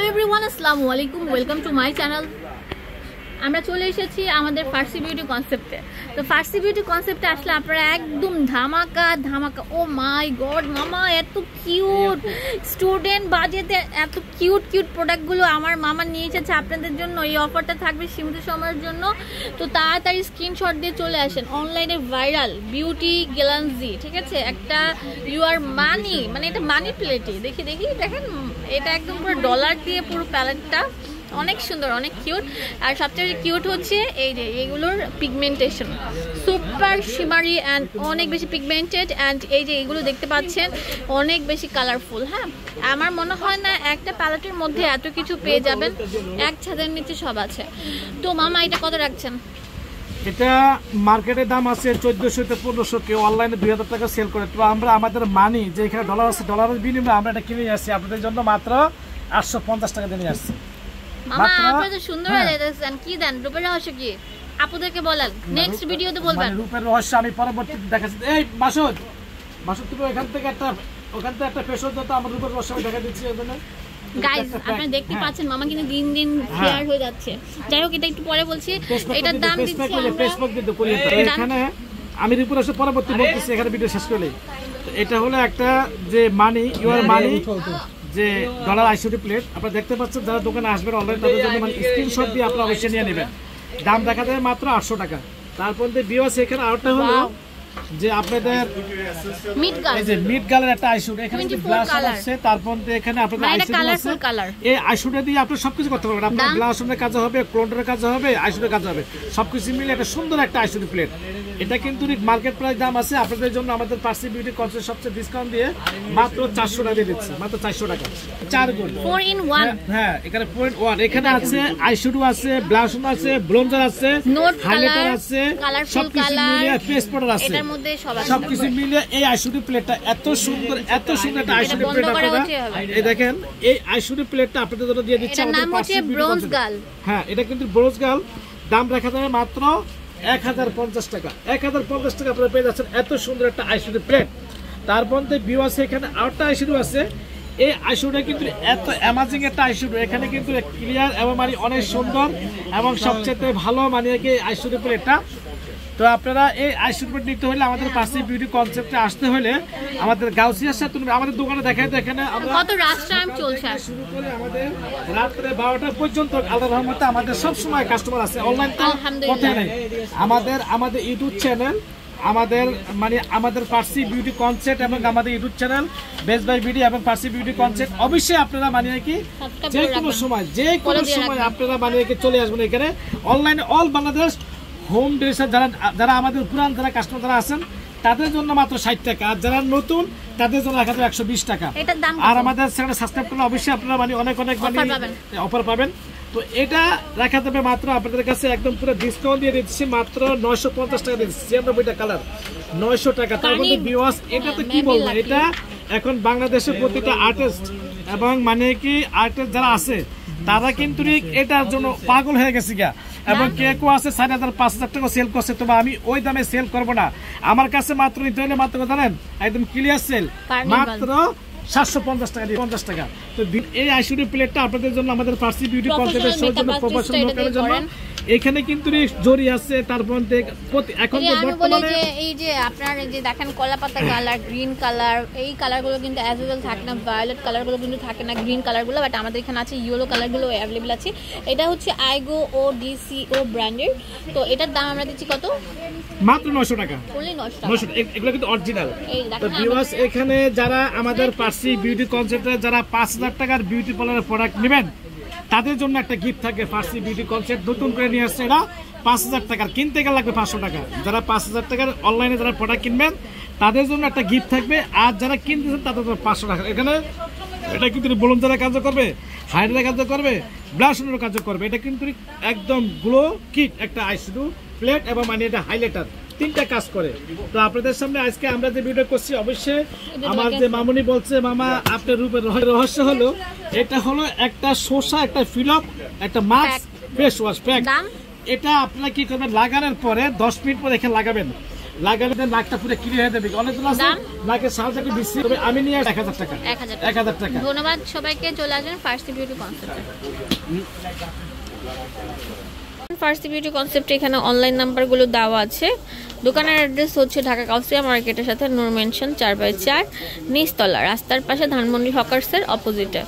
Hello everyone, আসসালামু আলাইকুম, welcome to my channel. আমরা চলে এসেছি আমাদের ফার্সি বিউটি কনসেপ্টে। তো ফার্সি বিউটি কনসেপ্টে আসলে আপনারা একদম ধামাকা ধামাকা। ও মাই গড মামা, এত কিউট স্টুডেন্ট বাজেটে এত কিউট কিউট প্রোডাক্টগুলো আমার মামা নিয়ে এসেছে আপনাদের জন্য। এই অফারটা থাকবে সীমিত সময়ের জন্য, তো তাড়াতাড়ি স্ক্রিনশট দিয়ে চলে আসেন। অনলাইনে ভাইরাল বিউটি গ্যালান্সি, ঠিক আছে, একটা ইউর মানি, মানে এটা মানি প্লেটই। দেখি দেখেন, এটা একদম পুরো ডলার দিয়ে পুরো প্যালেটটা অনেক সুন্দর, অনেক কিউট। আর সবচেয়ে কিউট হচ্ছে এই যে এগুলোর পিগমেন্টেশন, সুপার শিমারি অ্যান্ড অনেক বেশি পিগমেন্টেড। অ্যান্ড এই যে এগুলো দেখতে পাচ্ছেন অনেক বেশি কালারফুল। হ্যাঁ, আমার মনে হয় না একটা প্যালেটের মধ্যে এত কিছু পেয়ে যাবেন, এক ছাদের নিচে সব আছে। তো মামা এটা কত রাখছেন? এটা মার্কেটের দাম আছে 1400 থেকে 1500, কেউ অনলাইনে 2000 টাকা সেল করে। তো আমরা আমাদের মানি যে এখানে ডলার আছে, ডলারের বিনিময়ে আমরা এটা কিনে আসছি আপনাদের জন্য মাত্র 850 টাকা দিয়ে নিয়ে আসছি। মামা আপনারা তো সুন্দর হয়ে যাচ্ছেন, কি দেন? রূপের রহস্য কি আপুদেরকে বলেন, নেক্সট ভিডিওতে বলবেন। রূপের রহস্য আমি পরবর্তীতে দেখাচ্ছি। এই মাসুদ তুমি ওখান থেকে একটা ফেসওয়াশ দাও তো, আমার রূপের রহস্য আমি দেখা দিচ্ছি। গাইস আপনারা দেখতে পাচ্ছেন মামা কিন্তু দিন দিন ফেয়ার হয়ে যাচ্ছে। যাই হোক, এটা একটু পরে বলছি। এটার দাম দিচ্ছি ফেসবুক দিতে করি। এখানে আমি রূপের রহস্য পরবর্তী বলতেছি, এখানে ভিডিও শেষ করলে। এটা হলো একটা যে মানি, ইউর মানি যে ডলার আইসিডি প্লেট আপনারা দেখতে পাচ্ছেন। যারা দোকানে আসবেন অনলাইন, তাদের জন্য মানে স্ক্রিনশট দিয়ে আপনারা অবশ্যই নিয়ে নেবেন। দাম দেখা যায় মাত্র 800 টাকা। তারপর ভিউয়ার্স এখানে আরেকটা হলো যে আপনাদের মিড কালার একটা আইশুট, এখানে ব্লাশ আছে। তারপর এখানে আপনাদের আইশুট কালার, এই আইশুটে দিয়ে আপনি সবকিছু করতে পারবেন। আপনার ব্লাশের কাজ হবে, ক্লোন্ডারের কাজ হবে, আইশুটের কাজ হবে, সবকিছু মিলে একটা সুন্দর একটা আইশুট প্লেট। এটা কিন্তু মার্কেট প্রাইস দাম আছে আপনাদের জন্য আমাদের ফার্সি বিউটি কনসেপ্ট সবচেয়ে ডিসকাউন্ট দিয়ে মাত্র 400 টাকা দিয়ে দিচ্ছি, মাত্র 400 টাকা 4 গুণ 4 in 1। হ্যাঁ, এখানে 4 in 1। এখানে আছে আইশুট আছে, ব্লাশ আছে, ব্লন্ডার আছে, হাইলাইটার আছে, সবকিছু মিলে ফেস পাউডার আছে, এটার মধ্যে সবকিছু মিলে এই আইশুটি প্লেটটা এত সুন্দর একটা আইশুটি প্লেট। আপনারা এই দেখেন, এই আইশুটি প্লেটটা আপনাদের জন্য দিয়ে দিচ্ছি আমাদের পাশে ব্রোঞ্জ গার্ল। হ্যাঁ, এটা কিন্তু ব্রোঞ্জ গার্ল। দাম রাখা যাবে মাত্র 1050 টাকা। 1050 টাকা আপনারা পেয়ে যাচ্ছেন এত সুন্দর একটা আইশুটি প্লেট। তার মধ্যে ভিউ আছে, এখানে আরেকটা আইশুটি আছে। এই আইশুটা কিন্তু এত অ্যামাজিং একটা আইশুটো, এখানে কিন্তু ক্লিয়ার এবং মানে অনেক সুন্দর এবং সবচেয়ে ভালো মানে আইশুটি প্লেটটা। তো আপনারা এই আইশুট প্লেট নিতে হলে আমাদের ফার্সি বিউটি কনসেপ্টে আসতে হলে আমাদের গাউসিয়া সাথে আমাদের দোকানে দেখাই। এখানে আমরা কত রাশ টাইম চলছে শুরু করে আমাদের রাত্রে 12টা পর্যন্ত আল্লাহর রহমতে আমাদের সব সময় কাস্টমার আছে। অনলাইন তো কথা নেই। আমাদের ইউটিউব চ্যানেল, আমাদের ফার্সি বিউটি কনসেপ্ট এবং আমাদের YouTube channel best buy BD এবং ফার্সি বিউটি কনসেপ্ট অবশ্যই আপনারা যে কোনো সময় আপনারা চলে আসবেন এখানে। অনলাইনে অল বাংলাদেশ হোম ডেলিভারি। যারা আমাদের পুরান যারা কাস্টমার যারা আছেন তাদের জন্য মাত্র 60 টাকা, আর যারা নতুন তাদের জন্য 120 টাকা। আর আমাদের চ্যানেল সাবস্ক্রাইব করলে অবশ্যই আপনারা অনেক অফার পাবেন। তো এটা রাখা যাবে মাত্র আপনাদের কাছে একদম পুরো ডিসকাউন্ট দিয়ে দিচ্ছি, মাত্র 950 টাকা দিচ্ছি। 96টা কালার 900 টাকা। তার মধ্যে ভিউয়ার্স এটা তো কি বলবো, এটা এখন বাংলাদেশের প্রতিটা আর্টিস্ট এবং আর্টিস্ট যারা আছে তারা কিন্তু এটার জন্য পাগল হয়ে গেছে গা। এবং কেউ আছে 4000-5000 টাকা সেল করছে, তবে আমি ওই দামে সেল করব না। আমার কাছে মাত্র নিতে হলে মাত্র জানেন একদম ক্লিয়ার সেল, মাত্র 750 টাকা দিয়ে 50 টাকা। তো এই আইশুটি প্লেটটা আপনাদের জন্য আমাদের ফার্সি বিউটি কনসেপ্টের জন্য প্রফেশনাল মেকআপের জন্য এখানে কিন্তু জরি আছে। তারপর এখন তো বর্তমানে এই যে আপনারা যে দেখেন কলাপাতা কালার, গ্রিন কালার, এই কালারগুলো কিন্তু অ্যাজ ওয়েল থাকে না, ভায়োলেট কালারগুলো কিন্তু থাকে না, গ্রিন কালারগুলো। বাট আমাদের এখানে আছে ইয়েলো কালারগুলো অ্যাভেলেবল আছে। এটা হচ্ছে আইগো ও ডিসিও ব্র্যান্ডের। তো এটার দাম আমরা দিচ্ছি কত? মাত্র 900 টাকা। এগুলো কিন্তু অরিজিনাল। তো ভিউয়ার্স এখানে যারা আমাদের ফার্সি বিউটি কনসেপ্টে যারা 5000 টাকার বিউটি পার্লারের প্রোডাক্ট নেবেন তাদের জন্য একটা গিফট থাকে। ফার্সি বিউটি কনসেপ্ট নতুন করে নিয়ে আসছে, এটা 5000 টাকার, কিনতে গেলে লাগবে 500 টাকা। যারা 5000 টাকার অনলাইনে যারা প্রোডাক্ট কিনবেন তাদের জন্য একটা গিফট থাকবে, আর যারা কিনতেছেন তাদের জন্য 500 টাকা। এখানে এটা কিন্তু ব্লন্ডারের কাজ করবে, হাইলাইটারের কাজ করবে, ব্লাশের কাজ করবে। এটা কিন্তু একদম গ্লো কিট একটা আইশুটো প্লেট এবং এটা হাইলাইটার, 3টা কাজ করে। তো আপনাদের সামনে আজকে আমরা যে ভিডিও করছি, অবশ্যই আমার যে মামুনি বলছে মামা আপনার রূপের রহস্য হলো এটা হলো একটা শসা, একটা ফিলপ, একটা মাস্ক, ফেস ওয়াশ প্যাক। এটা আপনারা কি করবেন, লাগানোর পরে 10 মিনিট পরে এখানে লাগাবেন। লাগালে নাকটা পুরো ক্লিয়ার হয়ে যাবে। অনেকজন আছে নাকের সালটাকে বেশি, তবে আমি নিয়ে 1000 টাকা। 1000 টাকা। ধন্যবাদ সবাইকে, চলে আসবেন ফার্সি বিউটি কনসেপ্টে। ফার্সি বিউটি কনসেপ্টে এখানে অনলাইন নাম্বারগুলো দেওয়া আছে। দোকানের অ্যাড্রেস হচ্ছে ঢাকা কাউসিয়া মার্কেটের সাথে নূর মেনশন 4/4 নিচতলা, রাস্তার পাশে ধানমন্ডি হকার্সের অপোজিটে।